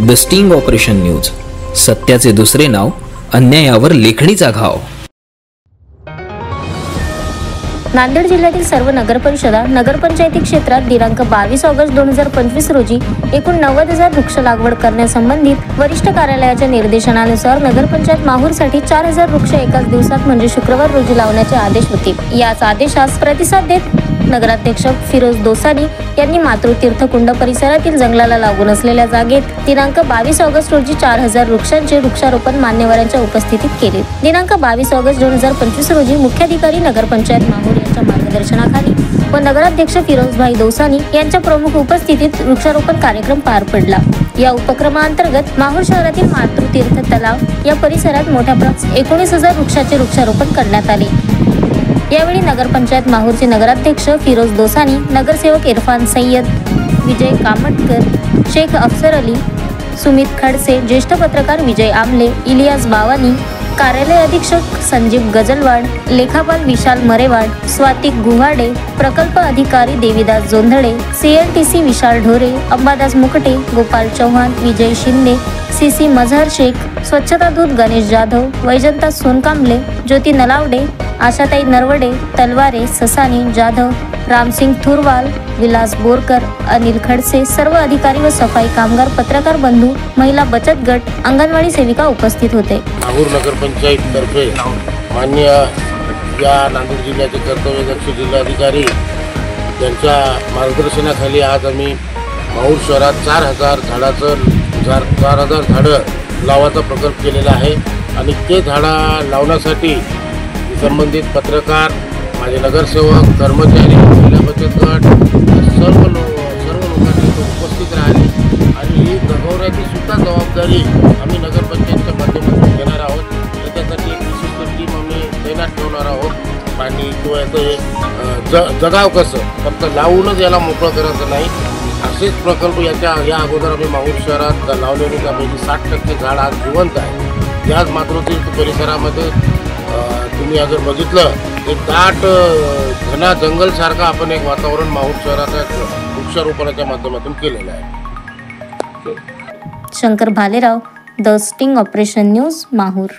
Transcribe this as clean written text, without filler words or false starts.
The sting operation news, सत्याचे दुसरे नाव, अन्यायावर लेखणीचा घाव। नांदेड जिल्ह्यातील सर्व नगरपरिषदा नगरपंचायती क्षेत्रात दिनांक 22 ऑगस्ट 2025 रोजी एकूण 90,000 वृक्ष लागवड करण्यासंबंधित वरिष्ठ कार्यालयाच्या निर्देशनानुसार नगरपंचायत माहूरसाठी 4,000 वृक्ष एकाच दिवसात म्हणजे शुक्रवार रोजी लावण्याचे आदेश होते। याच आदेशास प्रतिसाद देत नगराध्यक्ष फिरोज दोसानी यांनी मातृतीर्थ कुंड परिसरातील जंगलाला लागून असलेल्या जागेत दिनांक 22 ऑगस्ट रोजी 4,000 वृक्षांचे वृक्षारोपण मान्यवरांच्या उपस्थितीत केले। दिनांक 22 ऑगस्ट 2025 रोजी मुख्याधिकारी नगरपंचायत माहूर यांच्या मार्गदर्शनाखाली व नगराध्यक्ष फिरोजभाई दोसानी यांच्या प्रमुख उपस्थितीत वृक्षारोपण कार्यक्रम पार पडला। या उपक्रमाअंतर्गत माहूर शहरातील मातृतीर्थ तलाव या परिसरात मोठ्या प्रमाणात 19,000 वृक्षाचे वृक्षारोपण करण्यात आले। यावेळी नगरपंचायत माहूरचे नगराध्यक्ष फिरोज दोसानी, नगरसेवक इरफान सय्यद, विजय कामटकर, शेख अफसर अली, सुमित खडसे, ज्येष्ठ पत्रकार विजय आमले, इलियास बावानी, कार्यालय अधीक्षक संजीव गजलवाड, लेखापाल विशाल मरेवाड, स्वातिक गुहाडे, प्रकल्प अधिकारी देवीदास जोंधळे, CLTC विशाल ढोरे, अंबादास मुकटे, गोपाल चव्हाण, विजय शिंदे, CC मझहर शेख, स्वच्छता दूत गणेश जाधव, वैजंता सोनकांबले, ज्योती नलावडे, आशाताई नरवडे, तलवारे, ससानी, जाधव, रामसिंग थुरवाल, विलास बोरकर, अनिल खडसे, सर्व अधिकारी व सफाई कामगार, पत्रकार बंधू, महिला बचत गट, अंगणवाडी सेविका उपस्थित होते। माहूर नगरपंचायत तर्फे मान्य या नांदेड जिल्ह्याचे कर्तव्यदक्ष जिल्हाधिकारी यांच्या मार्गदर्शनाखाली आज आम्ही माहूर शहरात 4,000 झाडं लावायचा प्रकल्प केलेला आहे आणि ते झाडं लावण्यासाठी संबंधित पत्रकार, माझे नगरसेवक, कर्मचारी, महिला बचत गट सर्व लोकांनी उपस्थित राहिले आणि ही जगवण्याची सुद्धा जबाबदारी आम्ही नगरपंचायतच्या माध्यमातून घेणार आहोत। त्याच्यासाठी एक विशिष्ट टीम आम्ही तैनात ठेवणार आहोत। पाणी किंवा याचं जगाव कसं फक्त लावूनच याला मोकळं करायचं नाही, असेच प्रकल्प या अगोदर आम्ही माहूर शहरात लावलेली त्यापैकी 60% झाड आज जिवंत आहे। त्याच मातृतीर्थ परिसरामध्ये तुम्ही अगर बघितलं एक दाट घना जंगल सारखं आपण एक वातावरण माहूर शहरात वृक्षारोपणाच्या माध्यमातून केलेलं आहे। Shankar Bhalerao, the sting operation news, Mahur.